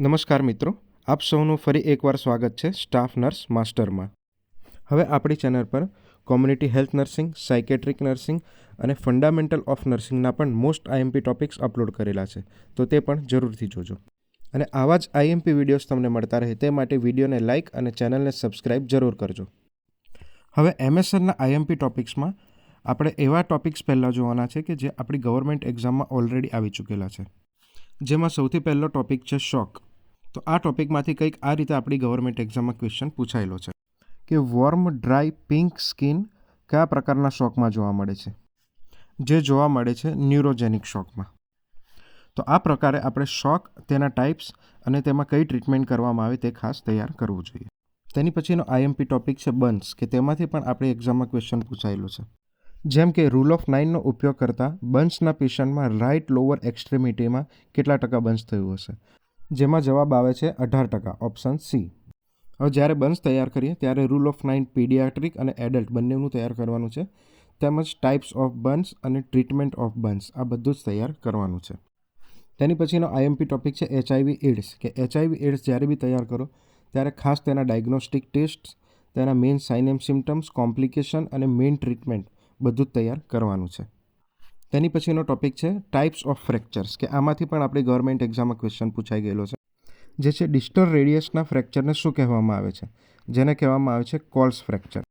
નમસ્કાર મિત્રો, આપ સૌનું ફરી એકવાર સ્વાગત છે સ્ટાફ નર્સ માસ્ટરમાં. હવે આપણી ચેનલ પર community health nursing, psychiatric nursing અને ફંડામેન્ટલ ઓફ નર્સિંગના પણ મોસ્ટ આઈએમપી ટોપિક્સ અપલોડ કરેલા છે, તો તે પણ જરૂરથી જોજો. અને આવા જ આઈએમપી વિડીયોઝ તમને મળતા રહે તે માટે વિડીયોને લાઇક અને ચેનલને સબસ્ક્રાઇબ જરૂર કરજો. હવે એમએસઆરના આઈએમપી ટોપિક્સમાં આપણે એવા ટોપિક્સ પહેલાં જોવાના છે કે જે આપણી ગવર્મેન્ટ એક્ઝામમાં ઓલરેડી આવી ચૂકેલા છે. જેમાં સૌથી પહેલો ટોપિક છે શોક. તો આ ટોપિકમાંથી કંઈક આ રીતે આપણી ગવર્મેન્ટ એક્ઝામમાં ક્વેશ્ચન પૂછાયેલો છે કે વોર્મ ડ્રાય પિંક સ્કિન કયા પ્રકારના શોકમાં જોવા મળે છે? જે જોવા મળે છે ન્યુરોજેનિક શોકમાં. તો આ પ્રકારે આપણે શોક, તેના ટાઈપ્સ અને તેમાં કઈ ટ્રીટમેન્ટ કરવામાં આવે તે ખાસ તૈયાર કરવું જોઈએ. તેની પછીનો આઈએમપી ટોપિક છે બર્ન્સ, કે તેમાંથી પણ આપણી એક્ઝામમાં ક્વેશ્ચન પૂછાયેલો છે. જેમ કે રૂલ ઓફ 9નો ઉપયોગ કરતાં બર્ન્સના પેશન્ટમાં રાઇટ લોઅર એક્સ્ટ્રીમિટીમાં કેટલા ટકા બર્ન્સ થયું હશે? જેમાં જવાબ આવે છે 18%, ઓપ્શન સી. હવે જ્યારે બર્ન્સ તૈયાર કરીએ ત્યારે રૂલ ઓફ 9 પીડિયાટ્રિક અને એડલ્ટ બંનેનું તૈયાર કરવાનું છે, તેમજ ટાઈપ્સ ઓફ બર્ન્સ અને ટ્રીટમેન્ટ ઓફ બર્ન્સ આ બધું જ તૈયાર કરવાનું છે. તેની પછીનો આઈએમપી ટોપિક છે એચઆઈવી એડ્સ, કે એચઆઈવી એડ્સ જ્યારે બી તૈયાર કરો ત્યારે ખાસ તેના ડાયગ્નોસ્ટિક ટેસ્ટ, તેના main sign and symptoms, complication અને મેઇન ટ્રીટમેન્ટ બધું જ તૈયાર કરવાનું છે. તેની પછીનો ટોપિક છે ટાઈપ્સ ઓફ ફ્રેક્ચર્સ, કે આમાંથી પણ આપણી ગવર્મેન્ટ એક્ઝામમાં ક્વેશ્ચન પૂછાઈ ગયેલો છે. જે છે ડિસ્ટલ રેડિયસના ફ્રેક્ચરને શું કહેવામાં આવે છે? જેને કહેવામાં આવે છે કોલ્સ ફ્રેક્ચર.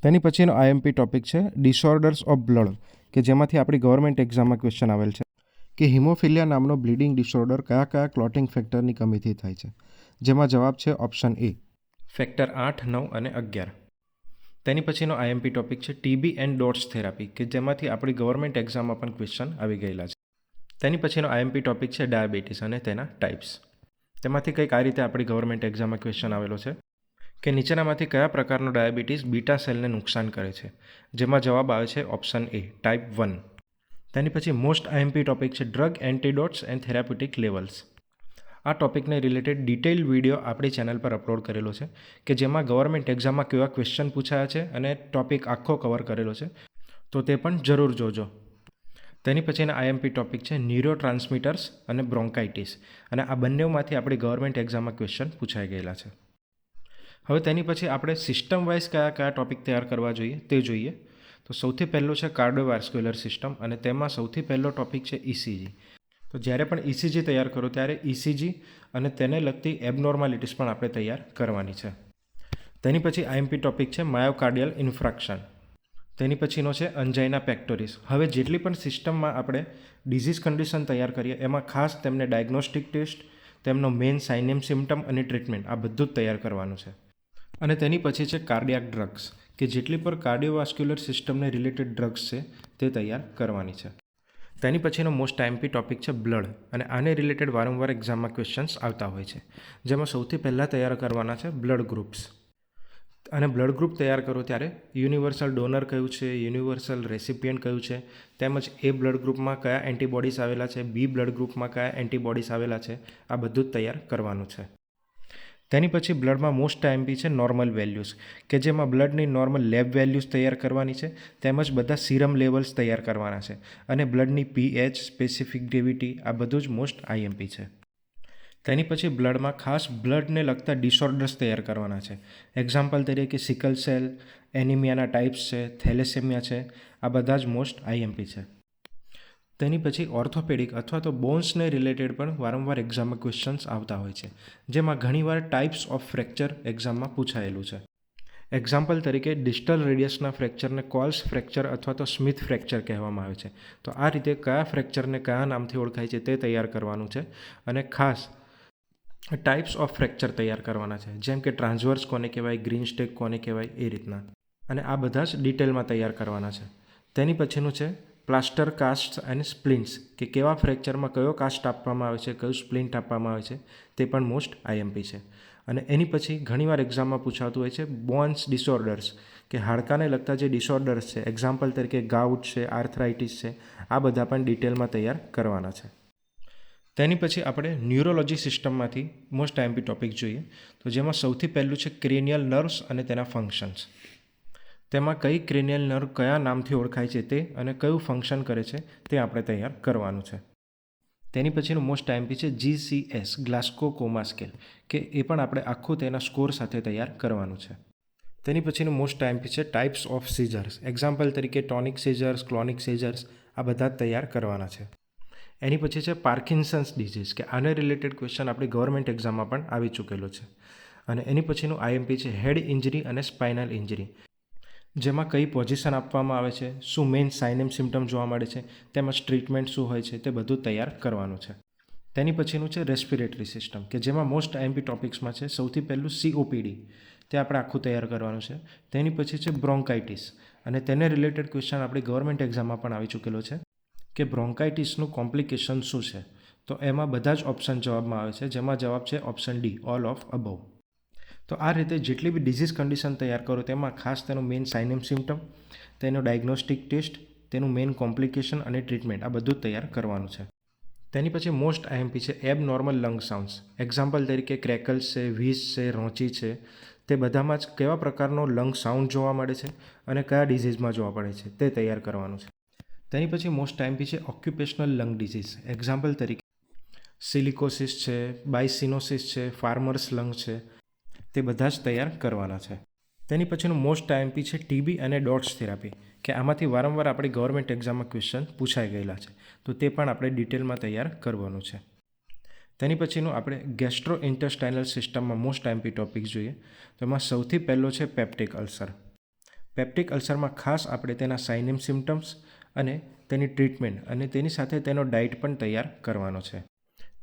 તેની પછીનો આઈએમપી ટોપિક છે ડિસઓર્ડર્સ ઓફ બ્લડ, કે જેમાંથી આપણી ગવર્મેન્ટ એક્ઝામમાં ક્વેશ્ચન આવેલ છે કે હિમોફિલિયા નામનો બ્લીડિંગ ડિસઓર્ડર કયા કયા ક્લોટિંગ ફેક્ટરની કમીથી થાય છે? જેમાં જવાબ છે ઓપ્શન એ, ફેક્ટર 8, 9 અને 11. તેની પછીનો આઈએમપી ટોપિક છે ટીબી એન્ડ ડોટ્સ થેરાપી, કે જેમાંથી આપણી ગવર્મેન્ટ એક્ઝામમાં પણ ક્વેશ્ચન આવી ગયેલા છે. તેની પછીનો આઈએમપી ટોપિક છે ડાયાબિટીસ અને તેના ટાઈપ્સ. તેમાંથી કંઈક આ રીતે આપણી ગવર્મેન્ટ એક્ઝામમાં ક્વેશ્ચન આવેલો છે કે નીચેનામાંથી કયા પ્રકારનો ડાયાબિટીસ બીટા સેલને નુકસાન કરે છે? જેમાં જવાબ આવે છે ઓપ્શન એ, ટાઈપ 1. તેની પછી મોસ્ટ આઈએમપી ટોપિક છે ડ્રગ એન્ટીડોટ્સ એન્ડ થેરાપ્યુટિક લેવલ્સ. આ ટોપિકને રિલેટેડ ડિટેઇલ વિડીયો આપણી ચેનલ પર અપલોડ કરેલો છે, કે જેમાં ગવર્મેન્ટ એક્ઝામમાં કેવા ક્વેશ્ચન પૂછાયા છે અને ટોપિક આખો કવર કરેલો છે, તો તે પણ જરૂર જોજો. તેની પછીના આઈએમપી ટોપિક છે ન્યુરો ટ્રાન્સમીટર્સ અને બ્રોન્કાઇટિસ, અને આ બંનેમાંથી આપણી ગવર્મેન્ટ એક્ઝામમાં ક્વેશ્ચન પૂછાઈ ગયેલા છે. હવે તેની પછી આપણે સિસ્ટમ વાઇઝ કયા કયા ટોપિક તૈયાર કરવા જોઈએ તે જોઈએ. તો સૌથી પહેલું છે કાર્ડિયોવાસ્ક્યુલર સિસ્ટમ, અને તેમાં સૌથી પહેલો ટોપિક છે ઇસીજી. તો જ્યારે પણ ઇસીજી તૈયાર કરો ત્યારે ઇસીજી અને તેને લગતી એબનોર્માલિટીઝ પણ આપણે તૈયાર કરવાની છે. તેની પછી આઈએમપી ટોપિક છે માયોકાર્ડિયલ ઇન્ફ્રાક્શન. તેની પછીનો છે અંજાઇના પેક્ટોરિસ. હવે જેટલી પણ સિસ્ટમમાં આપણે ડિઝીઝ કન્ડિશન તૈયાર કરીએ એમાં ખાસ તેમને ડાયગ્નોસ્ટિક ટેસ્ટ, તેમનો મેઇન સાઇન એન્ડ સિમ્ટમ અને ટ્રીટમેન્ટ આ બધું જ તૈયાર કરવાનું છે. અને તેની પછી છે કાર્ડિયાક ડ્રગ્સ, કે જેટલી પણ કાર્ડિયોવાસ્ક્યુલર સિસ્ટમને રિલેટેડ ડ્રગ્સ છે તે તૈયાર કરવાની છે. તેની પછીનો મોસ્ટ આઈએમપી ટોપિક છે બ્લડ, અને આને રિલેટેડ વારંવાર એક્ઝામમાં ક્વેશ્ચન્સ આવતા હોય છે. જેમાં સૌથી પહેલાં તૈયાર કરવાના છે બ્લડ ગ્રુપ્સ. અને બ્લડ ગ્રુપ તૈયાર કરો ત્યારે યુનિવર્સલ ડોનર કયું છે, યુનિવર્સલ રેસિપિયન્ટ કયું છે, તેમજ એ બ્લડ ગ્રુપમાં કયા એન્ટીબોડીઝ આવેલા છે, બી બ્લડ ગ્રુપમાં કયા એન્ટીબોડીઝ આવેલા છે, આ બધું જ તૈયાર કરવાનું છે. તેની પછી બ્લડમાં મોસ્ટ આઈએમપી છે નોર્મલ વેલ્યુઝ, કે જેમાં બ્લડની નોર્મલ લેબ વેલ્યુઝ તૈયાર કરવાની છે, તેમજ બધા સિરમ લેવલ્સ તૈયાર કરવાના છે, અને બ્લડની પીએચ, સ્પેસિફિક ગ્રેવિટી આ બધું જ મોસ્ટ આઈએમપી છે. તેની પછી બ્લડમાં ખાસ બ્લડને લગતા ડિસઓર્ડર્સ તૈયાર કરવાના છે. એક્ઝામ્પલ તરીકે સિકલ સેલ, એનિમિયાના ટાઈપ્સ છે, થેલેસેમિયા છે, આ બધા જ મોસ્ટ આઈએમપી છે. તેની પછી ઓર્થોપેડિક અથવા તો બોન્સને રિલેટેડ પણ વારંવાર એક્ઝામમાં ક્વેશ્ચન્સ આવતા હોય છે, જેમાં ઘણીવાર ટાઈપ્સ ઓફ ફ્રેક્ચર એક્ઝામમાં પૂછાયેલું છે. એક્ઝામ્પલ તરીકે ડિસ્ટલ રેડિયસના ફ્રેક્ચરને કોલ્સ ફ્રેક્ચર અથવા તો સ્મિથ ફ્રેક્ચર કહેવામાં આવે છે. તો આ રીતે કયા ફ્રેક્ચરને કયા નામથી ઓળખાય છે તે તૈયાર કરવાનું છે, અને ખાસ ટાઈપ્સ ઓફ ફ્રેક્ચર તૈયાર કરવાના છે, જેમ કે ટ્રાન્સવર્સ કોને કહેવાય, ગ્રીન સ્ટેક કોને કહેવાય, એ રીતના. અને આ બધા જ ડિટેલમાં તૈયાર કરવાના છે. તેની પછીનું છે પ્લાસ્ટર કાસ્ટ અને સ્પ્લિન્ટ્સ, કે કેવા ફ્રેક્ચરમાં કયો કાસ્ટ આપવામાં આવે છે, કયું સ્પ્લિન્ટ આપવામાં આવે છે, તે પણ મોસ્ટ આઈએમપી છે. અને એની પછી ઘણીવાર એક્ઝામમાં પૂછાતું હોય છે બોન્સ ડિસઓર્ડર્સ, કે હાડકાને લગતા જે ડિસઓર્ડર્સ છે, એક્ઝામ્પલ તરીકે ગાઉટ છે, આર્થરાઇટિસ છે, આ બધા પણ ડિટેલમાં તૈયાર કરવાના છે. તેની પછી આપણે ન્યુરોલોજી સિસ્ટમમાંથી મોસ્ટ આઈએમપી ટોપિક જોઈએ. તો જેમાં સૌથી પહેલું છે ક્રેનિયલ નર્વ્સ અને તેના ફંક્શન્સ. તેમાં કઈ ક્રેનિયલ નર્વ કયા નામથી ઓળખાય છે તે અને કયું ફંક્શન કરે છે તે આપણે તૈયાર કરવાનું છે. તેની પછીનું મોસ્ટ આઈએમપી છે GCS ગ્લાસ્કો કોમા સ્કેલ, કે એ પણ આપણે આખું તેના સ્કોર સાથે તૈયાર કરવાનું છે. તેની પછીનું મોસ્ટ આઈએમપી છે ટાઈપ્સ ઓફ સીઝર્સ. એક્ઝામ્પલ તરીકે ટોનિક સીઝર્સ, ક્લોનિક સીઝર્સ, આ બધા તૈયાર કરવાના છે. એની પછી છે પાર્કિન્સન્સ ડિઝીઝ, કે આને રિલેટેડ ક્વેશ્ચન આપણી ગવર્મેન્ટ એક્ઝામમાં પણ આવી ચૂકેલો છે. અને એની પછીનું આઈએમપી છે હેડ ઇન્જરી અને સ્પાઇનલ ઇન્જરી, જેમાં કઈ પોઝિશન આપવામાં આવે છે, શું મેઇન સાઇન એન્ડ સિમ્ટમ જોવા મળે છે, તેમજ ટ્રીટમેન્ટ શું હોય છે, તે બધું તૈયાર કરવાનું છે. તેની પછીનું છે રેસ્પિરેટરી સિસ્ટમ, કે જેમાં મોસ્ટ આઈએમપી ટોપિક્સમાં છે સૌથી પહેલું COPD, તે આપણે આખું તૈયાર કરવાનું છે. તેની પછી છે બ્રોન્કાઇટિસ, અને તેને રિલેટેડ ક્વેશ્ચન આપણી ગવર્મેન્ટ એક્ઝામમાં પણ આવી ચૂકેલો છે કે બ્રોન્કાઇટિસનું કોમ્પ્લિકેશન શું છે. તો એમાં બધા જ ઓપ્શન જવાબમાં આવે છે, જેમાં જવાબ છે option D, all of above. તો આ રીતે જેટલી બી ડિઝીઝ કન્ડિશન તૈયાર કરો તેમાં ખાસ તેનું મેઇન સાઇન એન્ડ સિમ્ટમ, તેનો ડાયગ્નોસ્ટિક ટેસ્ટ, તેનું મેઇન કોમ્પ્લિકેશન અને ટ્રીટમેન્ટ, આ બધું જ તૈયાર કરવાનું છે. તેની પછી મોસ્ટ આઈએમપી છે એબ નોર્મલ લંગ સાઉન્ડ્સ. એક્ઝામ્પલ તરીકે ક્રેકલ્સ છે, વ્હીઝ છે, રોંચી છે, તે બધામાં જ કેવા પ્રકારનો લંગ સાઉન્ડ જોવા મળે છે અને કયા ડિઝીઝમાં જોવા પડે છે તે તૈયાર કરવાનું છે. તેની પછી મોસ્ટ આઈએમપી છે ઓક્યુપેશનલ લંગ ડિઝીઝ. એક્ઝામ્પલ તરીકે સિલિકોસિસ છે, બાયસિનોસિસ છે, ફાર્મર્સ લંગ છે, તે બધા જ તૈયાર કરવાના છે. તેની પછીનું મોસ્ટ આઈએમપી છે TB અને ડોટ્સ થેરાપી, કે આમાંથી વારંવાર આપણી ગવર્મેન્ટ એક્ઝામમાં ક્વેશ્ચન પૂછાઈ ગયેલા છે, તો તે પણ આપણે ડિટેલમાં તૈયાર કરવાનું છે. તેની પછીનું આપણે ગેસ્ટ્રો ઇન્ટેસ્ટાઇનલ સિસ્ટમમાં મોસ્ટ આઈએમપી ટોપિક જોઈએ, તો એમાં સૌથી પહેલો છે પેપ્ટિક અલ્સર. પેપ્ટિક અલ્સરમાં ખાસ આપણે તેના સાઇન એન્ડ સિમ્ટમ્સ અને તેની ટ્રીટમેન્ટ અને તેની સાથે તેનો ડાયટ પણ તૈયાર કરવાનો છે.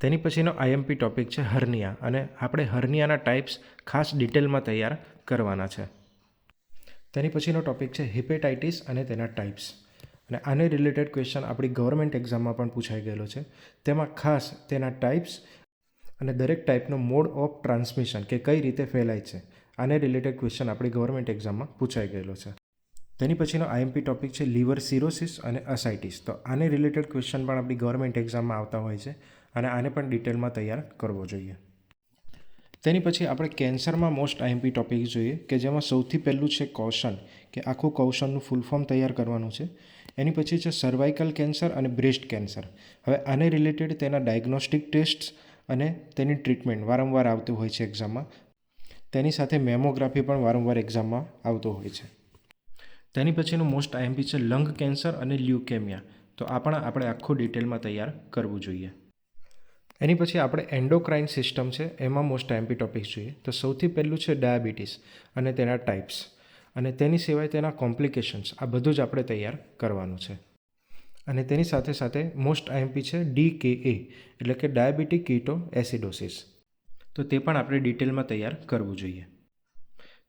તેની પછીનો આઈએમપી ટોપિક છે હર્નિયા, અને આપણે હર્નિયાના ટાઈપ્સ ખાસ ડિટેલમાં તૈયાર કરવાના છે. તેની પછીનો ટોપિક છે હિપેટાઇટિસ અને તેના ટાઈપ્સ, અને આને રિલેટેડ ક્વેશ્ચન આપણી ગવર્મેન્ટ એક્ઝામમાં પણ પૂછાઈ ગયેલો છે. તેમાં ખાસ તેના ટાઈપ્સ અને દરેક ટાઈપનો મોડ ઓફ ટ્રાન્સમિશન, કે કઈ રીતે ફેલાય છે, આને રિલેટેડ ક્વેશ્ચન આપણી ગવર્મેન્ટ એક્ઝામમાં પૂછાઈ ગયેલો છે. તેની પછીનો આઈએમપી ટોપિક છે લીવર સિરોસિસ અને અસાઇટિસ. તો આને રિલેટેડ ક્વેશ્ચન પણ આપણી ગવર્મેન્ટ એક્ઝામમાં આવતા હોય છે, અને આને પણ ડિટેલમાં તૈયાર કરવો જોઈએ. તેની પછી આપણે કેન્સરમાં મોસ્ટ આઈએમપી ટોપિક જોઈએ, કે જેમાં સૌથી પહેલું છે કૌશન, કે આખું કૌશનનું ફૂલ ફોર્મ તૈયાર કરવાનું છે. એની પછી છે સર્વાઇકલ કેન્સર અને બ્રેસ્ટ કેન્સર. હવે આને રિલેટેડ તેના ડાયગ્નોસ્ટિક ટેસ્ટ અને તેની ટ્રીટમેન્ટ વારંવાર આવતું હોય છે એક્ઝામમાં. તેની સાથે મેમોગ્રાફી પણ વારંવાર એક્ઝામમાં આવતો હોય છે. તેની પછીનું મોસ્ટ આઈએમપી છે લંગ કેન્સર અને લ્યુકેમિયા. તો આ પણ આપણે આખું ડિટેલમાં તૈયાર કરવું જોઈએ. એની પછી આપણે એન્ડોક્રાઇન સિસ્ટમ છે, એમાં મોસ્ટ આઈએમપી ટોપિક્સ જોઈએ. તો સૌથી પહેલું છે ડાયાબિટીસ અને તેના ટાઈપ્સ, અને તેની સિવાય તેના કોમ્પ્લિકેશન્સ, આ બધું જ આપણે તૈયાર કરવાનું છે. અને તેની સાથે સાથે મોસ્ટ આઈએમપી છે DKA, એટલે કે ડાયાબિટીક કીટો એસિડોસિસ. તો તે પણ આપણે ડિટેલમાં તૈયાર કરવું જોઈએ.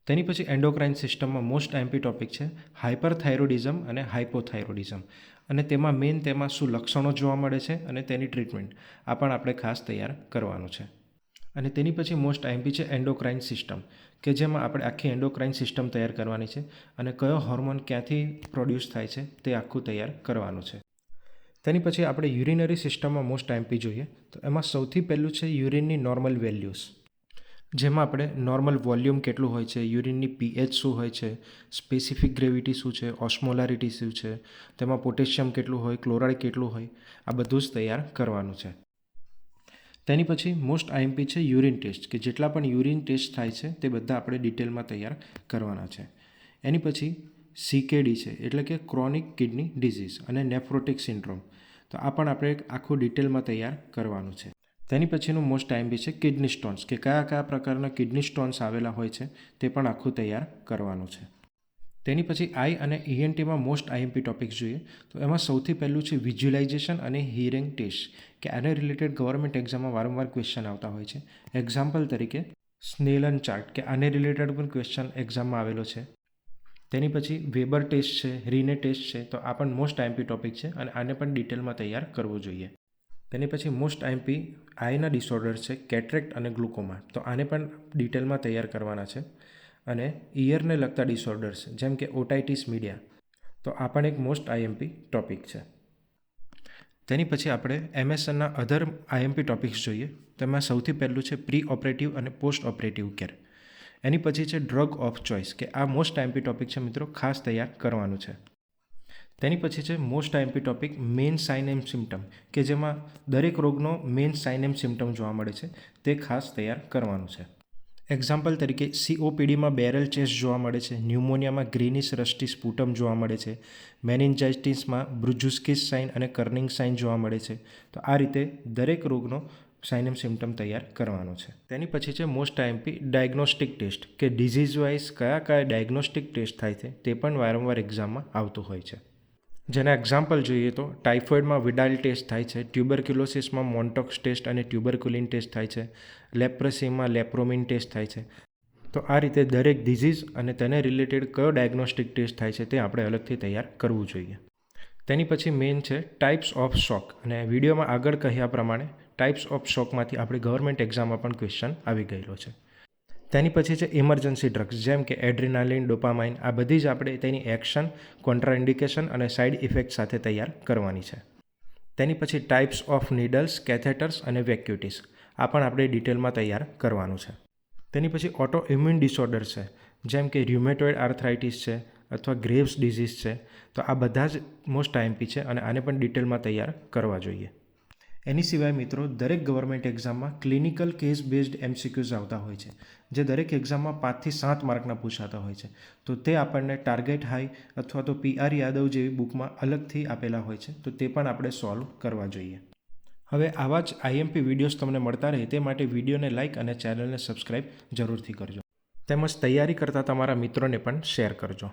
તેની પછી એન્ડોક્રાઇન સિસ્ટમમાં મોસ્ટ આઈએમપી ટોપિક છે હાઇપરથાઇરોડિઝમ અને હાઇપોથાઇરોડિઝમ, અને તેમાં શું લક્ષણો જોવા મળે છે અને તેની ટ્રીટમેન્ટ, આ પણ આપણે ખાસ તૈયાર કરવાનું છે. અને તેની પછી મોસ્ટ આઈએમપી છે એન્ડોક્રાઇન સિસ્ટમ, કે જેમાં આપણે આખી એન્ડોક્રાઇન સિસ્ટમ તૈયાર કરવાની છે, અને કયો હોર્મોન ક્યાંથી પ્રોડ્યુસ થાય છે તે આખું તૈયાર કરવાનું છે. તેની પછી આપણે યુરિનરી સિસ્ટમમાં મોસ્ટ આઈએમપી જોઈએ. તો એમાં સૌથી પહેલું છે યુરિનની નોર્મલ વેલ્યુઝ, જેમાં આપણે નોર્મલ વોલ્યુમ કેટલું હોય છે, યુરિનની pH શું હોય છે, સ્પેસિફિક ગ્રેવિટી શું છે, ઓસ્મોલારિટી શું છે, તેમાં પોટેશિયમ કેટલું હોય, ક્લોરાઇડ કેટલું હોય, આ બધું જ તૈયાર કરવાનું છે. તેની પછી મોસ્ટ આઈએમપી છે યુરિન ટેસ્ટ, કે જેટલા પણ યુરિન ટેસ્ટ થાય છે તે બધા આપણે ડિટેલમાં તૈયાર કરવાના છે. એની પછી CKD છે, એટલે કે ક્રોનિક કિડની ડિઝીઝ અને નેફ્રોટિક સિન્ડ્રોમ. તો આ પણ આપણે આખું ડિટેલમાં તૈયાર કરવાનું છે. તેની પછીનું મોસ્ટ આઈએમપી છે કિડની સ્ટોન્સ, કે કયા કયા પ્રકારના કિડની સ્ટોન્સ આવેલા હોય છે તે પણ આખું તૈયાર કરવાનું છે. તેની પછી આઈ અને ENTમાં મોસ્ટ આઈએમપી ટોપિક્સ જોઈએ. તો એમાં સૌથી પહેલું છે વિઝ્યુલાઇઝેશન અને હિયરિંગ ટેસ્ટ, કે આને રિલેટેડ ગવર્મેન્ટ એક્ઝામમાં વારંવાર ક્વેશ્ચન આવતા હોય છે. એક્ઝામ્પલ તરીકે સ્નેલન ચાર્ટ, કે આને રિલેટેડ પણ ક્વેશ્ચન એક્ઝામમાં આવેલો છે. તેની પછી વેબર ટેસ્ટ છે, રીને ટેસ્ટ છે, તો આ પણ મોસ્ટ આઈએમપી ટોપિક છે, અને આને પણ ડિટેલમાં તૈયાર કરવું જોઈએ. તેની પછી મોસ્ટ આઈએમપી આઈના ડિસઓર્ડર છે કેટરેક્ટ અને ગ્લુકોમા, તો આને પણ ડિટેલમાં તૈયાર કરવાના છે. અને ઇયરને લગતા ડિસઓર્ડર્સ જેમ કે ઓટાઇટિસ મીડિયા, તો આ પણ એક મોસ્ટ આઈએમપી ટોપિક છે. તેની પછી આપણે MSNના અધર આઈએમપી ટોપિક્સ જોઈએ. તેમાં સૌથી પહેલું છે પ્રી ઓપરેટિવ અને પોસ્ટ ઓપરેટિવ કેર. એની પછી છે ડ્રગ ઓફ ચોઇસ, કે આ મોસ્ટ આઈએમપી ટોપિક છે મિત્રો, ખાસ તૈયાર કરવાનું છે. તેની પછી છે most IMP topic main sign and symptom, કે જેમાં દરેક રોગનો મેઇન સાઇન એન્ડ સિમ્ટમ જોવા મળે છે તે ખાસ તૈયાર કરવાનું છે. એક્ઝામ્પલ તરીકે COPDમાં બેરલ ચેસ્ટ જોવા મળે છે, ન્યુમોનિયામાં ગ્રીનિશ રસ્ટી સ્પુટમ જોવા મળે છે, મેનિન્જાઇટિસમાં બ્રુજુસ્કિસ સાઇન અને કર્નિંગ સાઇન જોવા મળે છે. તો આ રીતે દરેક રોગનો સાઇન એન્ડ સિમ્ટમ તૈયાર કરવાનો છે. તેની પછી છે મોસ્ટ આઈએમપી ડાયગ્નોસ્ટિક ટેસ્ટ, કે ડિઝીઝ વાઇઝ કયા ડાયગ્નોસ્ટિક ટેસ્ટ થાય છે તે પણ વારંવાર એક્ઝામમાં આવતું હોય છે. જેના એક્ઝામ્પલ જોઈએ તો ટાઇફોઇડમાં વિડાલ ટેસ્ટ થાય છે, ટ્યુબરક્યુલોસિસમાં મોન્ટોક્સ ટેસ્ટ અને ટ્યુબરક્યુલિન ટેસ્ટ થાય છે, લેપ્રસીમાં લેપ્રોમિન ટેસ્ટ થાય છે. તો આ રીતે દરેક ડિઝીઝ અને તેને રિલેટેડ કયો ડાયગ્નોસ્ટિક ટેસ્ટ થાય છે તે આપણે અલગથી તૈયાર કરવું જોઈએ. તેની પછી મેઇન છે ટાઈપ્સ ઓફ શોક, અને વિડીયોમાં આગળ કહ્યા પ્રમાણે ટાઈપ્સ ઓફ શોકમાંથી આપણી ગવર્મેન્ટ એક્ઝામમાં પણ ક્વેશ્ચન આવી ગયેલો છે. તેની પછી છે ઇમરજન્સી ડ્રગ્સ, જેમ કે એડ્રિનાલિન, ડોપામાઇન. આ બધી જ આપણે તેની એક્શન, કોન્ટ્રાઇન્ડિકેશન અને સાઇડ ઇફેક્ટ સાથે તૈયાર કરવાની છે. તેની પછી ટાઈપ્સ ઓફ નીડલ્સ, કેથેટર્સ અને વેક્યુટીસ. આ પણ આપણે ડિટેલમાં તૈયાર કરવાનું છે. તેની પછી ઓટો ઇમ્યુન ડિસઓર્ડર છે, જેમ કે ર્યુમેટોઇડ આર્થરાઇટિસ છે અથવા ગ્રેવ્સ ડિઝીઝ છે. તો આ બધા જ મોસ્ટ આઈએમપી છે અને આને પણ ડિટેલમાં તૈયાર કરવા જોઈએ. એની સિવાય મિત્રો દરેક ગવર્મેન્ટ એક્ઝામમાં ક્લિનિકલ કેસ બેઝડ MCQs આવતા હોય છે, જે દરેક એક્ઝામમાં 5 થી 7 માર્કના પૂછાતા હોય છે. તો તે આપણને ટાર્ગેટ હાઈ અથવા તો PR યાદવ જેવી બુકમાં અલગથી આપેલા હોય છે, તો તે પણ આપણે સોલ્વ કરવા જોઈએ. હવે આવા જ IMP વિડીયોઝ તમને મળતા રહે તે માટે વિડીયોને લાઇક અને ચેનલને સબસ્ક્રાઇબ જરૂરથી કરજો. તેમજ તૈયારી કરતા તમારા મિત્રોને પણ શેર કરજો.